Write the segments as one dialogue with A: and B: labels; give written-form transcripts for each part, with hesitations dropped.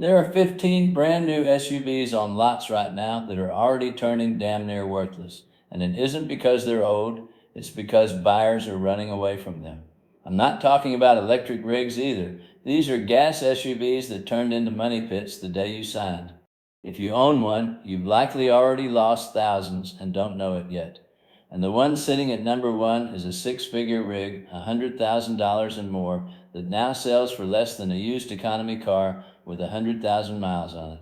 A: There are 15 brand new SUVs on lots right now that are already turning damn near worthless. And it isn't because they're old, it's because buyers are running away from them. I'm not talking about electric rigs either. These are gas SUVs that turned into money pits the day you signed. If you own one, you've likely already lost thousands and don't know it yet. And the one sitting at number one is a six-figure rig, $100,000 and more, that now sells for less than a used economy car with 100,000 miles on it.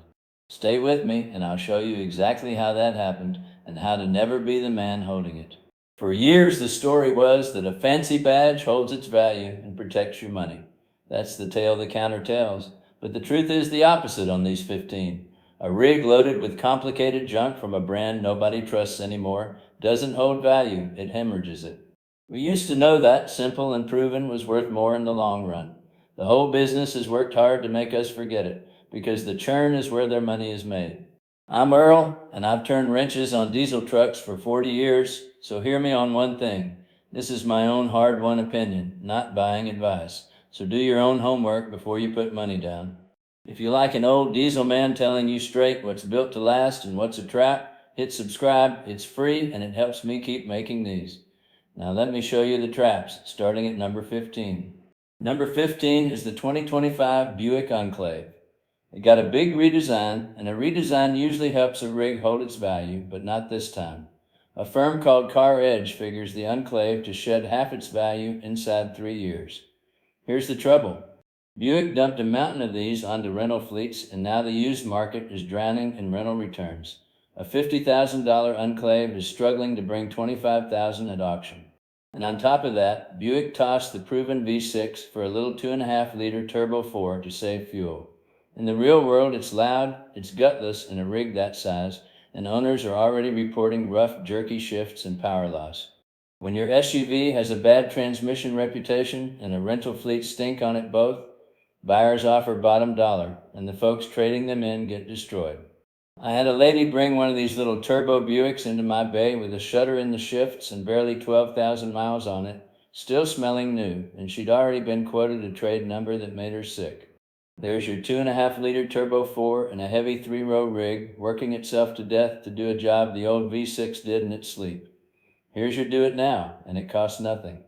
A: Stay with me and I'll show you exactly how that happened and how to never be the man holding it. For years the story was that a fancy badge holds its value and protects your money. That's the tale the counter tells. But the truth is the opposite on these 15. A rig loaded with complicated junk from a brand nobody trusts anymore doesn't hold value, it hemorrhages it. We used to know that simple and proven was worth more in the long run. The whole business has worked hard to make us forget it, because the churn is where their money is made. I'm Earl, and I've turned wrenches on diesel trucks for 40 years, so hear me on one thing. This is my own hard-won opinion, not buying advice. So do your own homework before you put money down. If you like an old diesel man telling you straight what's built to last and what's a trap, hit subscribe. It's free and it helps me keep making these. Now let me show you the traps, starting at number 15. Number 15 is the 2025 Buick Enclave. It got a big redesign, and a redesign usually helps a rig hold its value, but not this time. A firm called Car Edge figures the Enclave to shed half its value inside 3 years. Here's the trouble. Buick dumped a mountain of these onto rental fleets, and now the used market is drowning in rental returns. A $50,000 Enclave is struggling to bring $25,000 at auction. And on top of that, Buick tossed the proven V6 for a little 2.5-liter Turbo 4 to save fuel. In the real world, it's loud, it's gutless in a rig that size, and owners are already reporting rough, jerky shifts and power loss. When your SUV has a bad transmission reputation and a rental fleet stink on it both, buyers offer bottom dollar, and the folks trading them in get destroyed. I had a lady bring one of these little turbo Buicks into my bay with a shudder in the shifts and barely 12,000 miles on it, still smelling new, and she'd already been quoted a trade number that made her sick. There's your 2.5-liter Turbo 4 and a heavy 3-row rig working itself to death to do a job the old V6 did in its sleep. Here's your do it now, and it costs nothing.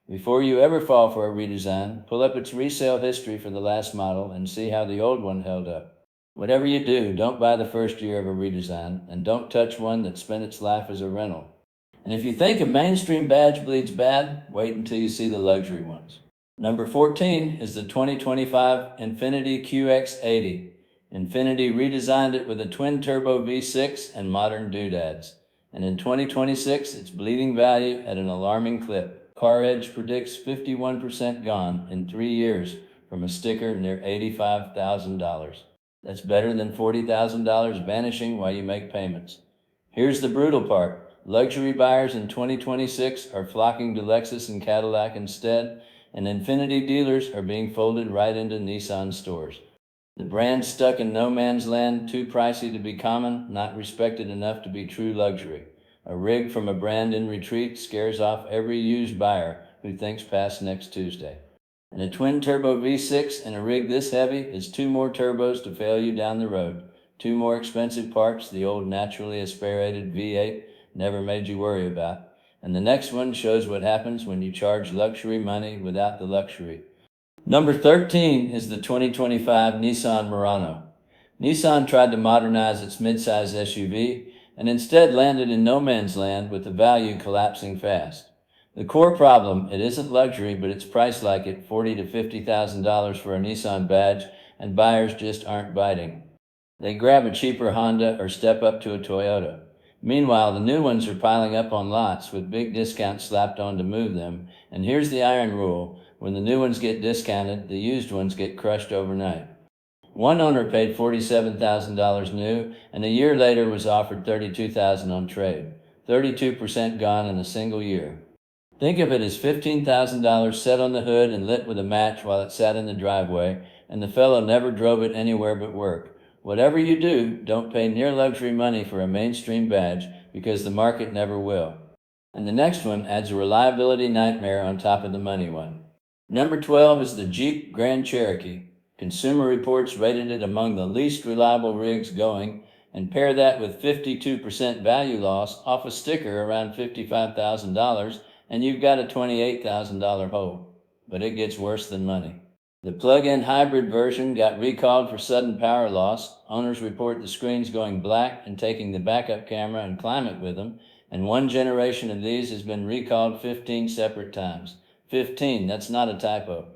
A: Before you ever fall for a redesign, pull up its resale history for the last model and see how the old one held up. Whatever you do, don't buy the first year of a redesign, and don't touch one that spent its life as a rental. And if you think a mainstream badge bleeds bad, wait until you see the luxury ones. Number 14 is the 2025 Infiniti QX80. Infiniti redesigned it with a twin-turbo V6 and modern doodads. And in 2026, it's bleeding value at an alarming clip. Car Edge predicts 51% gone in 3 years from a sticker near $85,000. That's better than $40,000 vanishing while you make payments. Here's the brutal part. Luxury buyers in 2026 are flocking to Lexus and Cadillac instead, and Infiniti dealers are being folded right into Nissan stores. The brand's stuck in no man's land, too pricey to be common, not respected enough to be true luxury. A rig from a brand in retreat scares off every used buyer who thinks past next Tuesday. And a twin-turbo V6 and a rig this heavy is 2 more turbos to fail you down the road. 2 more expensive parts the old naturally aspirated V8 never made you worry about. And the next one shows what happens when you charge luxury money without the luxury. Number 13 is the 2025 Nissan Murano. Nissan tried to modernize its midsize SUV and instead landed in no man's land with the value collapsing fast. The core problem, it isn't luxury, but it's priced like it, $40,000 to $50,000 for a Nissan badge, and buyers just aren't biting. They grab a cheaper Honda or step up to a Toyota. Meanwhile, the new ones are piling up on lots with big discounts slapped on to move them, and here's the iron rule. When the new ones get discounted, the used ones get crushed overnight. One owner paid $47,000 new, and a year later was offered $32,000 on trade. 32% gone in a single year. Think of it as $15,000 set on the hood and lit with a match while it sat in the driveway, and the fellow never drove it anywhere but work. Whatever you do, don't pay near luxury money for a mainstream badge, because the market never will. And the next one adds a reliability nightmare on top of the money one. Number 12 is the Jeep Grand Cherokee. Consumer Reports rated it among the least reliable rigs going, and pair that with 52% value loss off a sticker around $55,000, and you've got a $28,000 hole. But it gets worse than money. The plug-in hybrid version got recalled for sudden power loss. Owners report the screens going black and taking the backup camera and climate with them, and one generation of these has been recalled 15 separate times. 15, that's not a typo.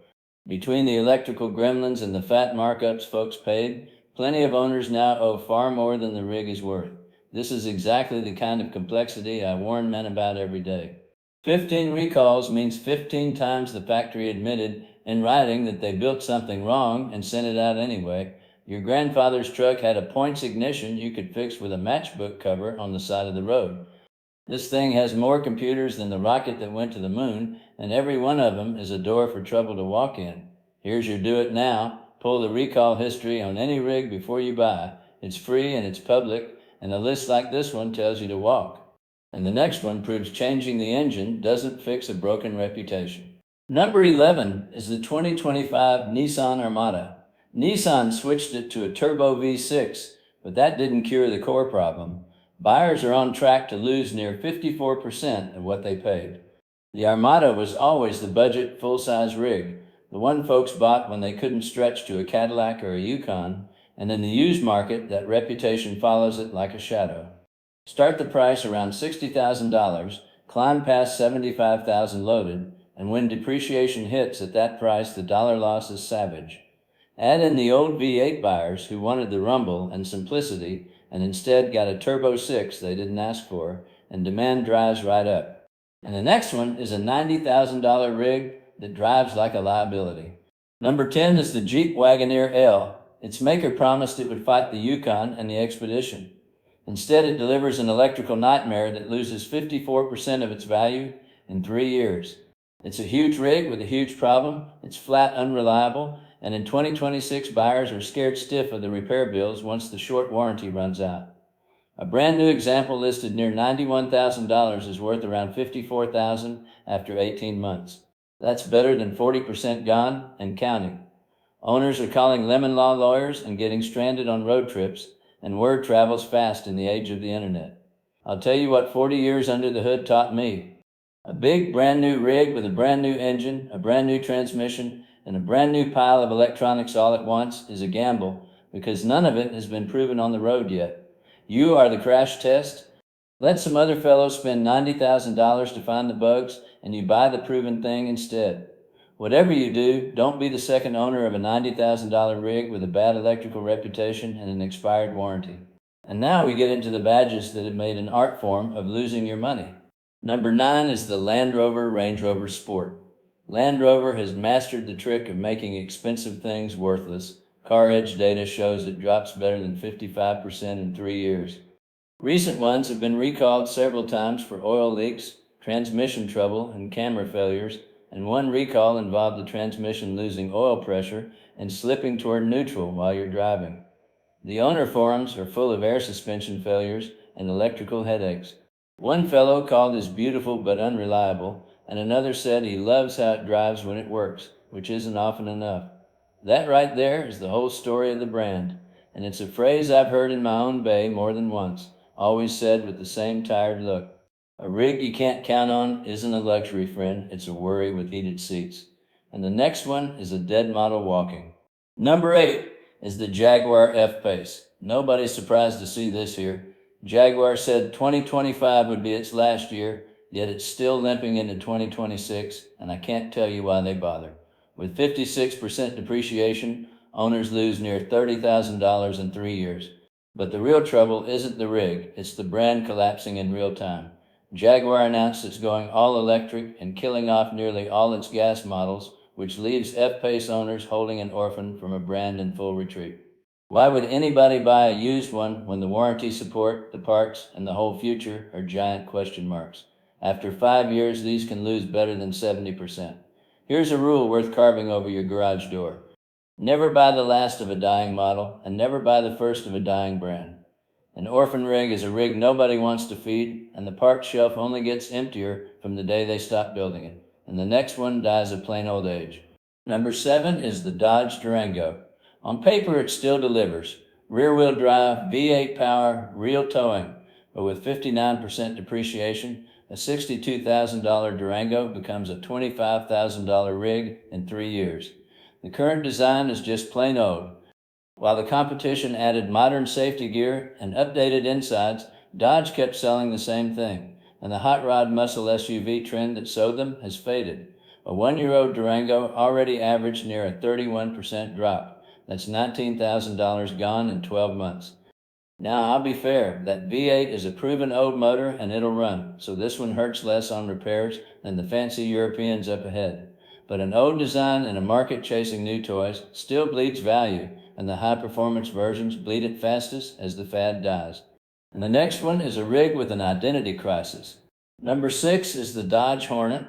A: Between the electrical gremlins and the fat markups folks paid, plenty of owners now owe far more than the rig is worth. This is exactly the kind of complexity I warn men about every day. 15 recalls means 15 times the factory admitted in writing that they built something wrong and sent it out anyway. Your grandfather's truck had a points ignition you could fix with a matchbook cover on the side of the road. This thing has more computers than the rocket that went to the moon, and every one of them is a door for trouble to walk in. Here's your do it now. Pull the recall history on any rig before you buy. It's free and it's public, and a list like this one tells you to walk. And the next one proves changing the engine doesn't fix a broken reputation. Number 11 is the 2025 Nissan Armada. Nissan switched it to a turbo V6, but that didn't cure the core problem. Buyers are on track to lose near 54% of what they paid. The Armada was always the budget full-size rig, the one folks bought when they couldn't stretch to a Cadillac or a Yukon, and in the used market, that reputation follows it like a shadow. Start the price around $60,000, climb past $75,000 loaded, and when depreciation hits at that price, the dollar loss is savage. Add in the old V8 buyers who wanted the rumble and simplicity and instead got a Turbo 6 they didn't ask for, and demand drives right up. And the next one is a $90,000 rig that drives like a liability. Number 10 is the Jeep Wagoneer L. Its maker promised it would fight the Yukon and the Expedition. Instead, it delivers an electrical nightmare that loses 54% of its value in 3 years. It's a huge rig with a huge problem. It's flat unreliable, and in 2026, buyers are scared stiff of the repair bills once the short warranty runs out. A brand new example listed near $91,000 is worth around $54,000 after 18 months. That's better than 40% gone and counting. Owners are calling lemon law lawyers and getting stranded on road trips, and word travels fast in the age of the internet. I'll tell you what 40 years under the hood taught me. A big brand new rig with a brand new engine, a brand new transmission, and a brand new pile of electronics all at once is a gamble, because none of it has been proven on the road yet. You are the crash test. Let some other fellow spend $90,000 to find the bugs, and you buy the proven thing instead. Whatever you do, don't be the second owner of a $90,000 rig with a bad electrical reputation and an expired warranty. And now we get into the badges that have made an art form of losing your money. Number 9 is the Land Rover Range Rover Sport. Land Rover has mastered the trick of making expensive things worthless. Car Edge data shows it drops better than 55% in 3 years. Recent ones have been recalled several times for oil leaks, transmission trouble, and camera failures, and one recall involved the transmission losing oil pressure and slipping toward neutral while you're driving. The owner forums are full of air suspension failures and electrical headaches. One fellow called his beautiful but unreliable, and another said he loves how it drives when it works, which isn't often enough. That right there is the whole story of the brand, and it's a phrase I've heard in my own bay more than once, always said with the same tired look. A rig you can't count on isn't a luxury, friend. It's a worry with heated seats. And the next one is a dead model walking. Number 8 is the Jaguar F-Pace. Nobody's surprised to see this here. Jaguar said 2025 would be its last year, yet it's still limping into 2026, and I can't tell you why they bother. With 56% depreciation, owners lose near $30,000 in 3 years. But the real trouble isn't the rig, it's the brand collapsing in real time. Jaguar announced it's going all electric and killing off nearly all its gas models, which leaves F-Pace owners holding an orphan from a brand in full retreat. Why would anybody buy a used one when the warranty support, the parts, and the whole future are giant question marks? After 5 years, these can lose better than 70%. Here's a rule worth carving over your garage door. Never buy the last of a dying model, and never buy the first of a dying brand. An orphan rig is a rig nobody wants to feed, and the parts shelf only gets emptier from the day they stop building it, and the next one dies of plain old age. Number 7 is the Dodge Durango. On paper, it still delivers. Rear-wheel drive, V8 power, real towing. But with 59% depreciation, a $62,000 Durango becomes a $25,000 rig in 3 years. The current design is just plain old. While the competition added modern safety gear and updated insides, Dodge kept selling the same thing, and the hot rod muscle SUV trend that sold them has faded. A 1-year-old Durango already averaged near a 31% drop. That's $19,000 gone in 12 months. Now, I'll be fair, that V8 is a proven old motor and it'll run, so this one hurts less on repairs than the fancy Europeans up ahead. But an old design in a market chasing new toys still bleeds value, and the high-performance versions bleed it fastest as the fad dies. And the next one is a rig with an identity crisis. Number 6 is the Dodge Hornet.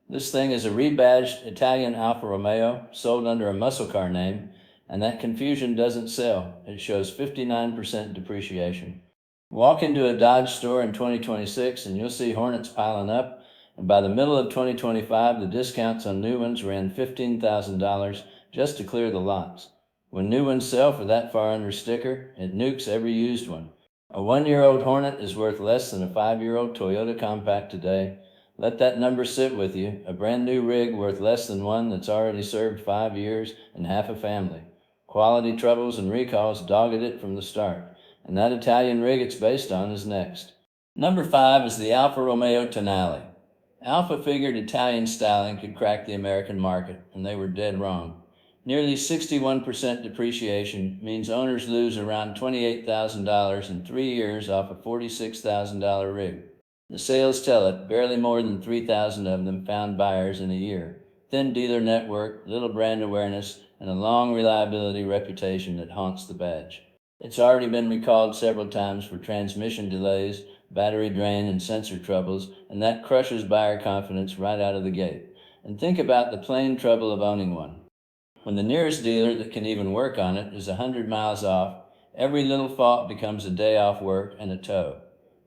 A: This thing is a rebadged Italian Alfa Romeo sold under a muscle car name, and that confusion doesn't sell. It shows 59% depreciation. Walk into a Dodge store in 2026 and you'll see Hornets piling up, and by the middle of 2025, the discounts on new ones ran $15,000 just to clear the lots. When new ones sell for that far under sticker, it nukes every used one. A 1-year-old Hornet is worth less than a 5-year-old Toyota Compact today. Let that number sit with you. A brand new rig worth less than one that's already served 5 years and half a family. Quality troubles and recalls dogged it from the start, and that Italian rig it's based on is next. Number 5 is the Alfa Romeo Tonale. Alfa figured Italian styling could crack the American market, and they were dead wrong. Nearly 61% depreciation means owners lose around $28,000 in 3 years off a $46,000 rig. The sales tell it, barely more than 3,000 of them found buyers in a year. Thin dealer network, little brand awareness, and a long reliability reputation that haunts the badge. It's already been recalled several times for transmission delays, battery drain, and sensor troubles, and that crushes buyer confidence right out of the gate. And think about the plain trouble of owning one. When the nearest dealer that can even work on it is 100 miles off, every little fault becomes a day off work and a tow.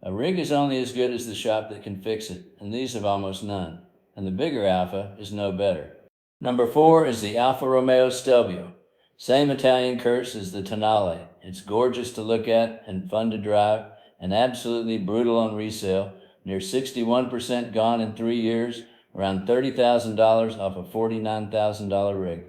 A: A rig is only as good as the shop that can fix it, and these have almost none. And the bigger Alfa is no better. Number 4 is the Alfa Romeo Stelvio. Same Italian curse as the Tonale. It's gorgeous to look at and fun to drive, and absolutely brutal on resale. Near 61% gone in 3 years, around $30,000 off a $49,000 rig.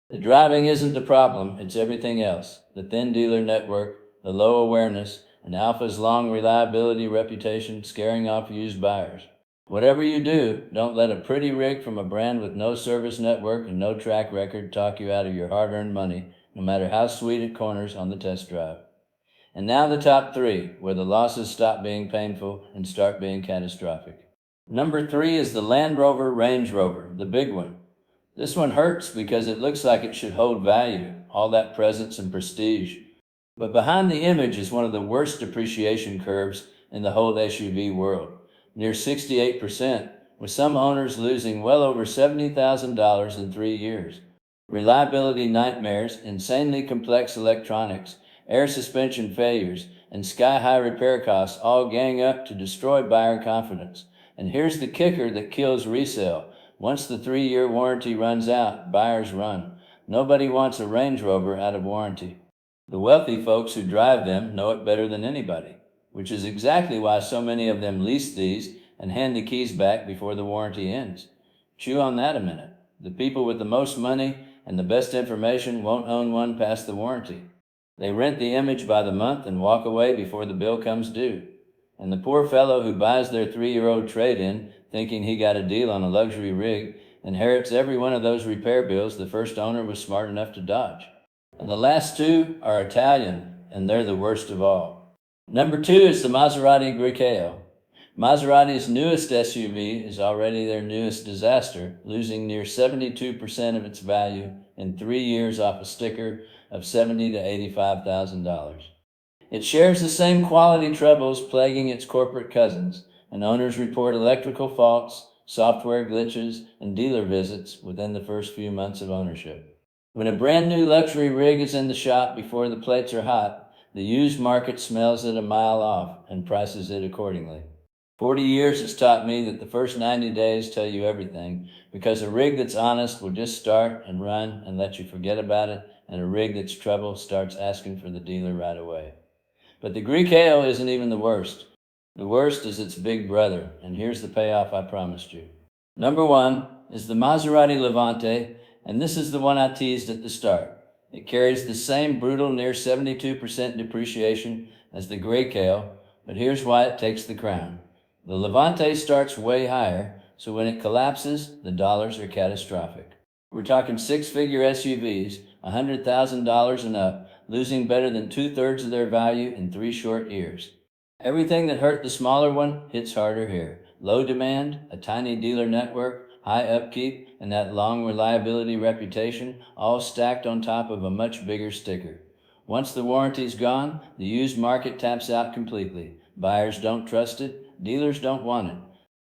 A: The driving isn't the problem, it's everything else. The thin dealer network, the low awareness, and Alfa's long reliability reputation scaring off used buyers. Whatever you do, don't let a pretty rig from a brand with no service network and no track record talk you out of your hard-earned money, no matter how sweet it corners on the test drive. And now the top 3, where the losses stop being painful and start being catastrophic. Number 3 is the Land Rover Range Rover, the big one. This one hurts because it looks like it should hold value, all that presence and prestige. But behind the image is one of the worst depreciation curves in the whole SUV world, near 68%, with some owners losing well over $70,000 in 3 years. Reliability nightmares, insanely complex electronics, air suspension failures, and sky-high repair costs all gang up to destroy buyer confidence. And here's the kicker that kills resale. Once the 3-year warranty runs out, buyers run. Nobody wants a Range Rover out of warranty. The wealthy folks who drive them know it better than anybody, which is exactly why so many of them lease these and hand the keys back before the warranty ends. Chew on that a minute. The people with the most money and the best information won't own one past the warranty. They rent the image by the month and walk away before the bill comes due. And the poor fellow who buys their 3-year-old trade-in, thinking he got a deal on a luxury rig, inherits every one of those repair bills the first owner was smart enough to dodge. And the last 2 are Italian, and they're the worst of all. Number 2 is the Maserati Grecale. Maserati's newest SUV is already their newest disaster, losing near 72% of its value in 3 years off a sticker of $70,000 to $85,000. It shares the same quality troubles plaguing its corporate cousins, and owners report electrical faults, software glitches, and dealer visits within the first few months of ownership. When a brand new luxury rig is in the shop before the plates are hot, the used market smells it a mile off and prices it accordingly. 40 years has taught me that the first 90 days tell you everything, because a rig that's honest will just start and run and let you forget about it and a rig that's trouble starts asking for the dealer right away. But the Greek ale isn't even the worst. The worst is its big brother, and here's the payoff I promised you. Number one is the Maserati Levante, and this is the one I teased at the start. It carries the same brutal near 72% depreciation as the Greek ale, but here's why it takes the crown. The Levante starts way higher, so when it collapses, the dollars are catastrophic. We're talking six-figure SUVs, $100,000 and up, losing better than 2/3 of their value in 3 short years. Everything that hurt the smaller one hits harder here. Low demand, a tiny dealer network, high upkeep, and that long reliability reputation, all stacked on top of a much bigger sticker. Once the warranty's gone, the used market taps out completely. Buyers don't trust it, dealers don't want it.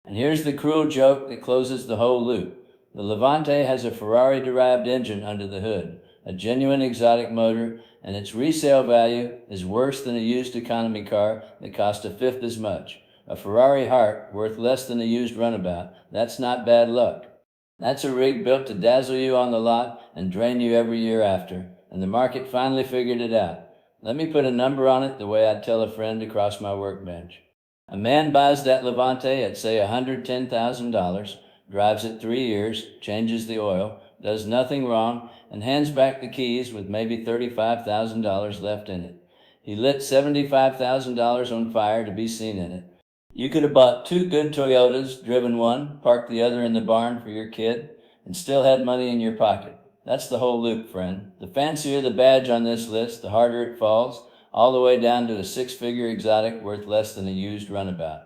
A: And here's the cruel joke that closes the whole loop. The Levante has a Ferrari-derived engine under the hood, a genuine exotic motor, and its resale value is worse than a used economy car that cost a fifth as much. A Ferrari heart worth less than a used runabout. That's not bad luck. That's a rig built to dazzle you on the lot and drain you every year after, and the market finally figured it out. Let me put a number on it the way I'd tell a friend across my workbench. A man buys that Levante at, say, $110,000, drives it 3 years, changes the oil, does nothing wrong, and hands back the keys with maybe $35,000 left in it. He lit $75,000 on fire to be seen in it. You could have bought 2 good Toyotas, driven one, parked the other in the barn for your kid, and still had money in your pocket. That's the whole loop, friend. The fancier the badge on this list, the harder it falls, all the way down to a 6-figure exotic worth less than a used runabout.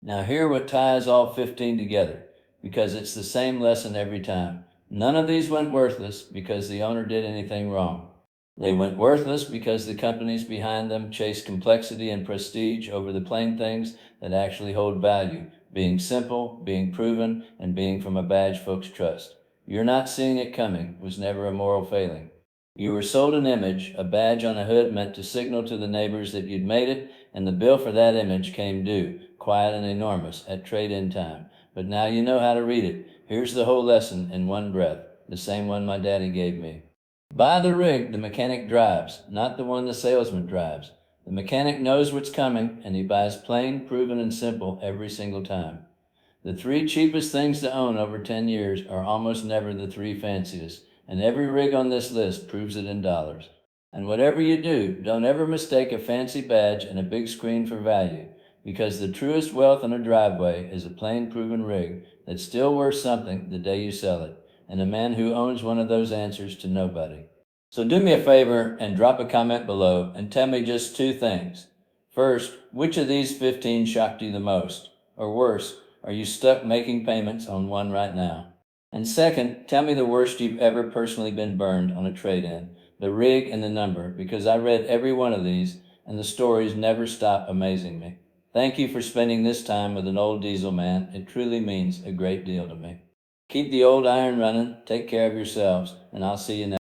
A: Now hear what ties all 15 together, because it's the same lesson every time. None of these went worthless because the owner did anything wrong. They went worthless because the companies behind them chased complexity and prestige over the plain things that actually hold value, being simple, being proven, and being from a badge folks trust. You're not seeing it coming was never a moral failing. You were sold an image, a badge on a hood meant to signal to the neighbors that you'd made it, and the bill for that image came due, quiet and enormous, at trade-in time. But now you know how to read it. Here's the whole lesson in one breath, the same one my daddy gave me. Buy the rig the mechanic drives, not the one the salesman drives. The mechanic knows what's coming, and he buys plain, proven, and simple every single time. The 3 cheapest things to own over 10 years are almost never the 3 fanciest, and every rig on this list proves it in dollars. And whatever you do, don't ever mistake a fancy badge and a big screen for value, because the truest wealth in a driveway is a plain, proven rig that's still worth something the day you sell it, and a man who owns one of those answers to nobody. So do me a favor and drop a comment below and tell me just 2 things. First, which of these 15 shocked you the most? Or worse, are you stuck making payments on one right now? And second, tell me the worst you've ever personally been burned on a trade-in, the rig and the number, because I read every one of these and the stories never stop amazing me. Thank you for spending this time with an old diesel man. It truly means a great deal to me. Keep the old iron running, take care of yourselves, and I'll see you next time.